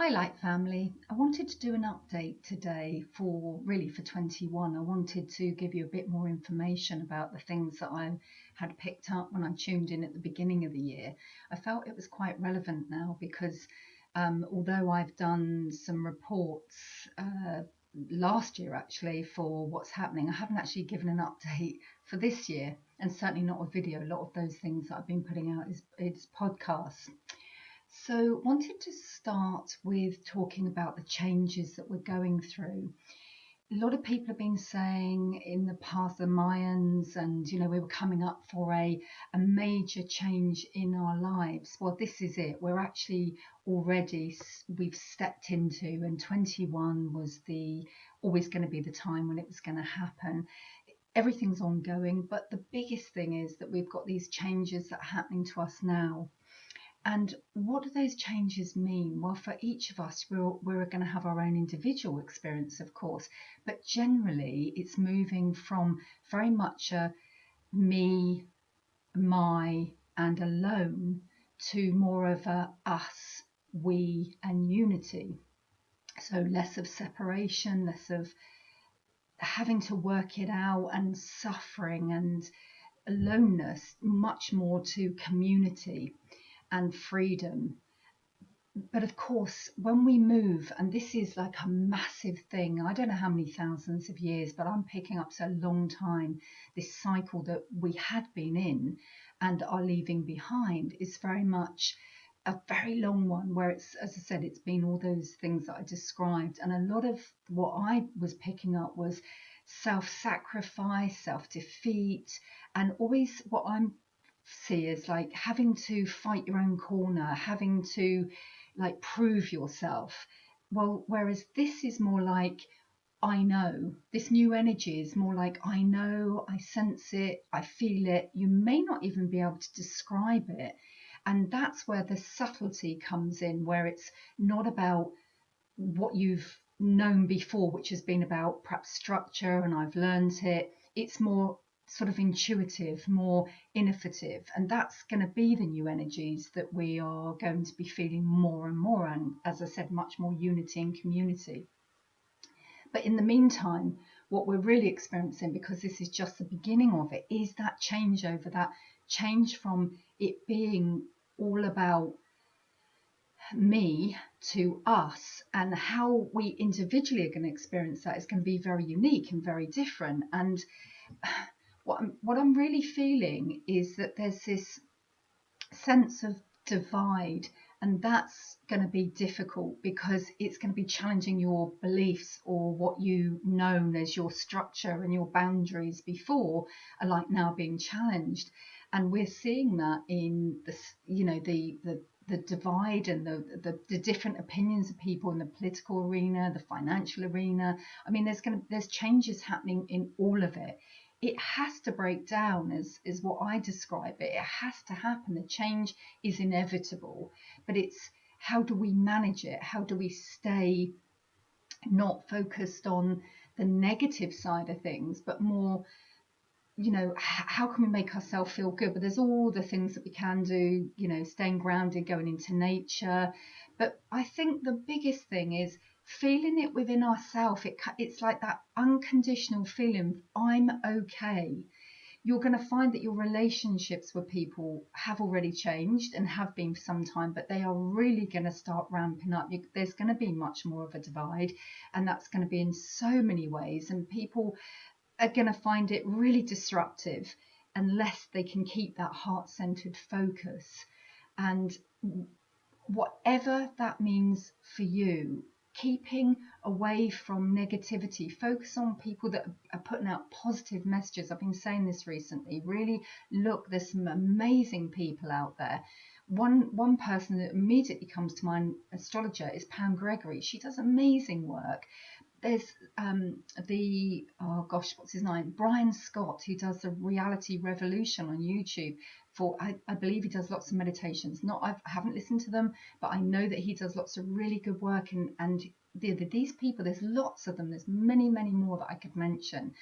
Hi, Light Family. I wanted to do an update today for 21. I wanted to give you a bit more information about the things that I had picked up when I tuned in at the beginning of the year. I felt it was quite relevant now because although I've done some reports last year actually for what's happening, I haven't actually given an update for this year, and certainly not a video. A lot of those things that I've been putting out is podcasts. So, wanted to start with talking about the changes that we're going through. A lot of people have been saying in the past, the Mayans, and we were coming up for a major change in our lives. Well, this is it. We're actually we've stepped into, and 21 was always going to be the time when it was going to happen. Everything's ongoing, but the biggest thing is that we've got these changes that are happening to us now. And what do those changes mean? Well, for each of us, we're going to have our own individual experience, of course, but generally it's moving from very much a me, my, and alone to more of a us, we, and unity. So less of separation, less of having to work it out and suffering and aloneness, much more to community and freedom. But of course, when we move, and this is like a massive thing, I don't know how many thousands of years, but I'm picking up so a long time, this cycle that we had been in and are leaving behind is very much a very long one, where it's, as I said, it's been all those things that I described. And a lot of what I was picking up was self-sacrifice, self-defeat, and always what I'm see is like having to fight your own corner, having to like prove yourself. Well, whereas this is more like, I know, this new energy is more like, I know, I sense it, I feel it. You may not even be able to describe it. And that's where the subtlety comes in, where it's not about what you've known before, which has been about perhaps structure and I've learned it. It's more sort of intuitive, more innovative, and that's going to be the new energies that we are going to be feeling more and more, and as I said, much more unity and community. But in the meantime, what we're really experiencing, because this is just the beginning of it, is that changeover, that change from it being all about me to us, and how we individually are going to experience that is going to be very unique and very different. And what I'm really feeling is that there's this sense of divide, and that's going to be difficult because it's going to be challenging your beliefs, or what you known as your structure and your boundaries before are like now being challenged. And we're seeing that in the divide and the different opinions of people in the political arena, the financial arena. I mean, there's changes happening in all of it. It has to break down, is what I describe it. It has to happen. The change is inevitable, but it's how do we manage it? How do we stay not focused on the negative side of things, but more, how can we make ourselves feel good? But there's all the things that we can do, staying grounded, going into nature. But I think the biggest thing is feeling it within ourselves. It's like that unconditional feeling, I'm okay. You're going to find that your relationships with people have already changed and have been for some time, but they are really going to start ramping up. There's going to be much more of a divide, and that's going to be in so many ways, and people are going to find it really disruptive unless they can keep that heart-centered focus. And whatever that means for you, keeping away from negativity, focus on people that are putting out positive messages. I've been saying this recently. Really look, there's some amazing people out there. One person that immediately comes to mind, astrologer, is Pam Gregory. She does amazing work. There's what's his name, Brian Scott, who does the Reality Revolution on YouTube. I believe he does lots of meditations. I haven't listened to them, but I know that he does lots of really good work. And these people, there's lots of them. There's many more that I could mention.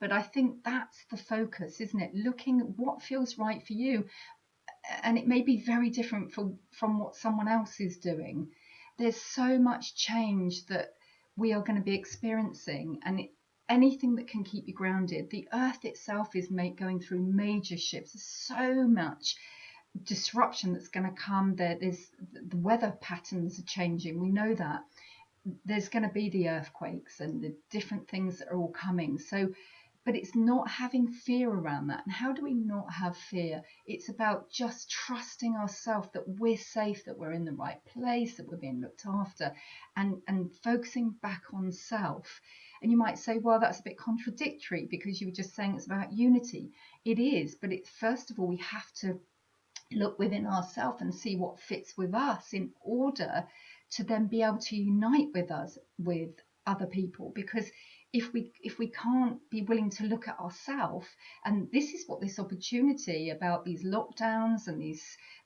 But I think that's the focus, isn't it? Looking at what feels right for you, and it may be very different from what someone else is doing. there's so much change that we are going to be experiencing, and anything that can keep you grounded. The earth itself is going through major shifts. There's so much disruption that's going to come. There's the weather patterns are changing. We know that there's going to be the earthquakes and the different things that are all coming. So, but it's not having fear around that. And how do we not have fear? It's about just trusting ourselves that we're safe, that we're in the right place, that we're being looked after, and focusing back on self. And you might say, well, that's a bit contradictory because you were just saying it's about unity. It is, but it's, first of all, we have to look within ourselves and see what fits with us in order to then be able to unite with other people. Because if we can't be willing to look at ourselves, and this is what this opportunity about these lockdowns and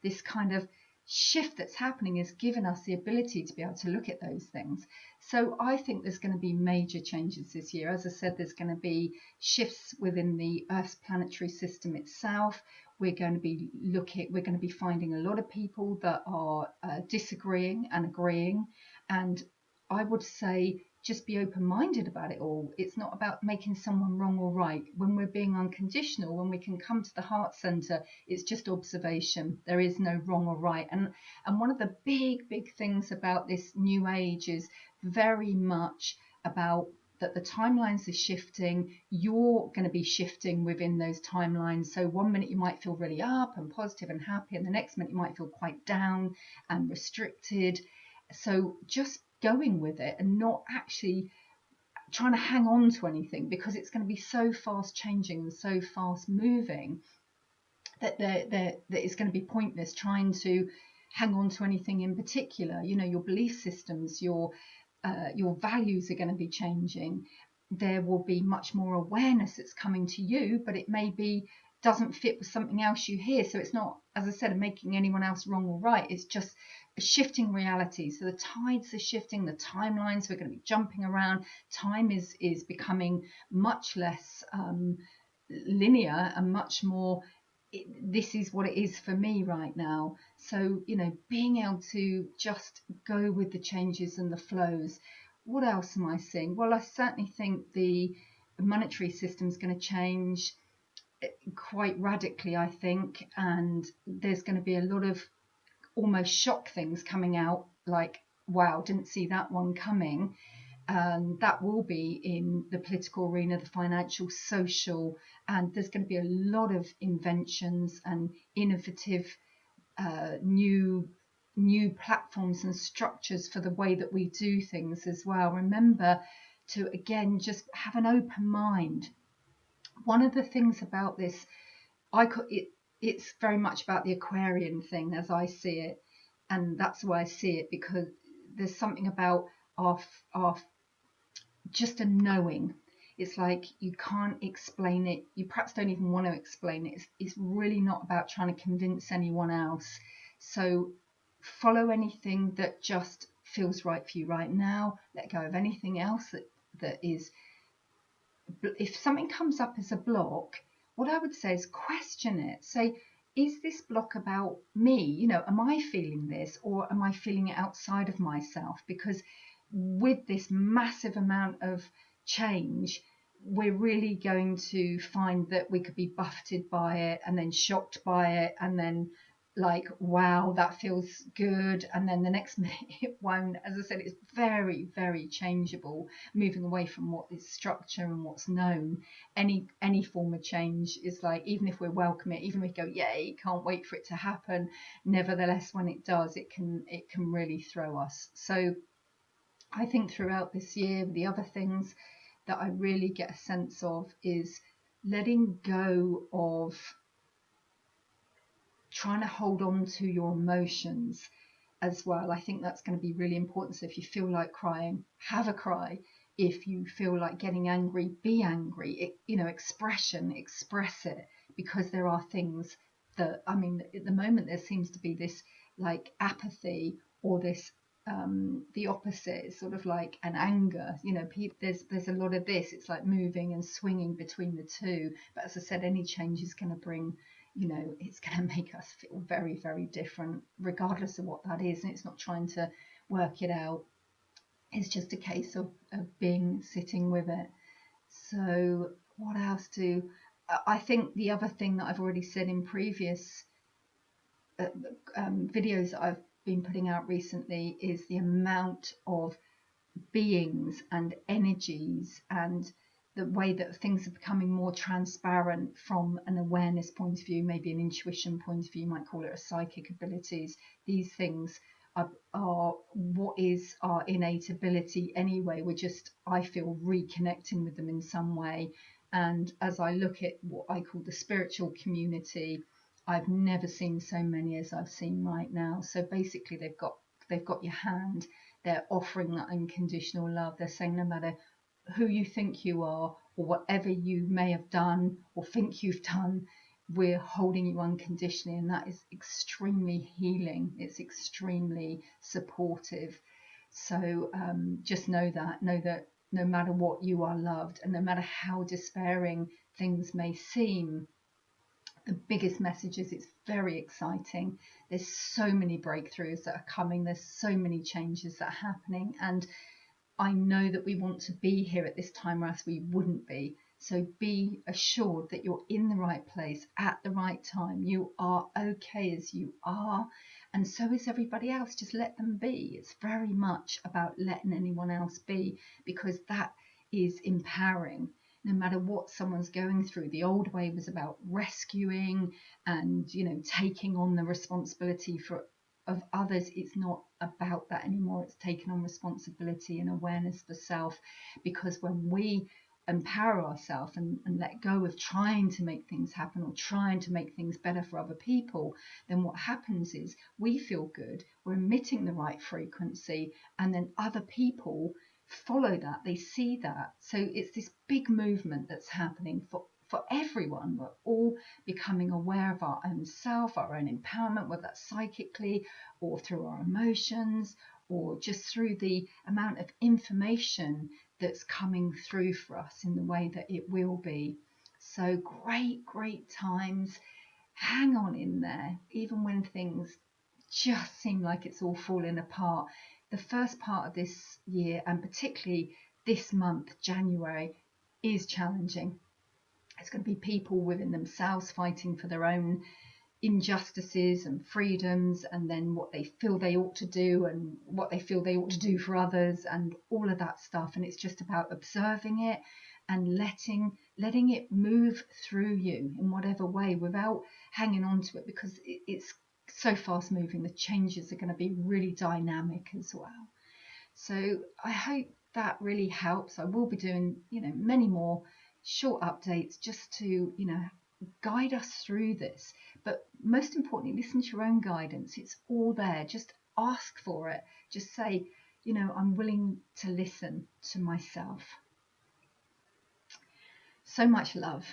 this kind of shift that's happening has given us the ability to be able to look at those things. So I think there's going to be major changes this year. As I said, there's going to be shifts within the Earth's planetary system itself. We're going to be finding a lot of people that are disagreeing and agreeing. And I would say just be open-minded about it all. It's not about making someone wrong or right. When we're being unconditional, when we can come to the heart center, it's just observation. There is no wrong or right. And one of the big things about this new age is very much about that the timelines are shifting. You're going to be shifting within those timelines. So one minute you might feel really up and positive and happy, and the next minute you might feel quite down and restricted. So just going with it and not actually trying to hang on to anything, because it's going to be so fast changing and so fast moving that it's going to be pointless trying to hang on to anything in particular. You know, your belief systems, your values are going to be changing. There will be much more awareness that's coming to you, but it maybe doesn't fit with something else you hear. So it's not, as I said, making anyone else wrong or right. It's just a shifting reality. So the tides are shifting, the timelines, we're going to be jumping around. Time is becoming much less linear and much more, this is what it is for me right now. So, you know, being able to just go with the changes and the flows. What else am I seeing? Well, I certainly think the monetary system is going to change quite radically, I think, and there's going to be a lot of almost shock things coming out, like, wow, didn't see that one coming. That will be in the political arena, the financial, social, and there's going to be a lot of inventions and innovative new platforms and structures for the way that we do things as well. Remember to, again, just have an open mind. One of the things about this, it's very much about the Aquarian thing as I see it, and that's the way I see it, because there's something about our just a knowing. It's like you can't explain it. You perhaps don't even want to explain it. It's really not about trying to convince anyone else. So follow anything that just feels right for you right now. Let go of anything else that is. If something comes up as a block, what I would say is question it. Say, is this block about me? You know, am I feeling this, or am I feeling it outside of myself? Because with this massive amount of change, we're really going to find that we could be buffeted by it and then shocked by it and then like, wow, that feels good, and then the next minute it won't. As I said, it's very changeable, moving away from what is structure and what's known. Any form of change is like, even if we welcome it, even if we go, yay, can't wait for it to happen, nevertheless when it does, it can really throw us. So I think throughout this year, the other things that I really get a sense of is letting go of trying to hold on to your emotions as well. I think that's going to be really important. So if you feel like crying, have a cry. If you feel like getting angry, be angry. Express it, because there are things that, I mean, at the moment there seems to be this like apathy, or this the opposite is sort of like an anger. There's a lot of this. It's like moving and swinging between the two. But as I said, any change is going to bring you know, it's going to make us feel very, very different, regardless of what that is. And it's not trying to work it out. It's just a case of being sitting with it. So what else I think the other thing that I've already said in previous videos that I've been putting out recently is the amount of beings and energies and the way that things are becoming more transparent from an awareness point of view, maybe an intuition point of view, you might call it a psychic abilities. These things are what is our innate ability anyway. We're just, I feel, reconnecting with them in some way. And as I look at what I call the spiritual community, I've never seen so many as I've seen right now. So basically they've got your hand. They're offering that unconditional love. They're saying no matter who you think you are or whatever you may have done or think you've done, we're holding you unconditionally, and that is extremely healing. It's extremely supportive. So just know that no matter what, you are loved, and no matter how despairing things may seem, the biggest message is it's very exciting. There's so many breakthroughs that are coming. There's so many changes that are happening, and I know that we want to be here at this time, or else we wouldn't be. So be assured that you're in the right place at the right time. You are okay as you are, and so is everybody else. Just let them be. It's very much about letting anyone else be, because that is empowering. No matter what someone's going through, the old way was about rescuing and, you know, taking on the responsibility of others. It's not about that anymore. It's taking on responsibility and awareness for self, because when we empower ourselves and let go of trying to make things happen or trying to make things better for other people, then what happens is we feel good, we're emitting the right frequency, and then other people follow that, they see that. So it's this big movement that's happening for everyone. We're all becoming aware of our own self, our own empowerment, whether that's psychically or through our emotions or just through the amount of information that's coming through for us in the way that it will be. So great times. Hang on in there, even when things just seem like it's all falling apart. The first part of this year, and particularly this month, January, is challenging. It's going to be people within themselves fighting for their own injustices and freedoms, and then what they feel they ought to do and what they feel they ought to do for others and all of that stuff. And it's just about observing it and letting it move through you in whatever way without hanging on to it, because it's so fast moving. The changes are going to be really dynamic as well. So I hope that really helps. I will be doing, you know, many more short updates just to, you know, guide us through this. But most importantly, listen to your own guidance. It's all there. Just ask for it. Just say, you know, I'm willing to listen to myself. So much love.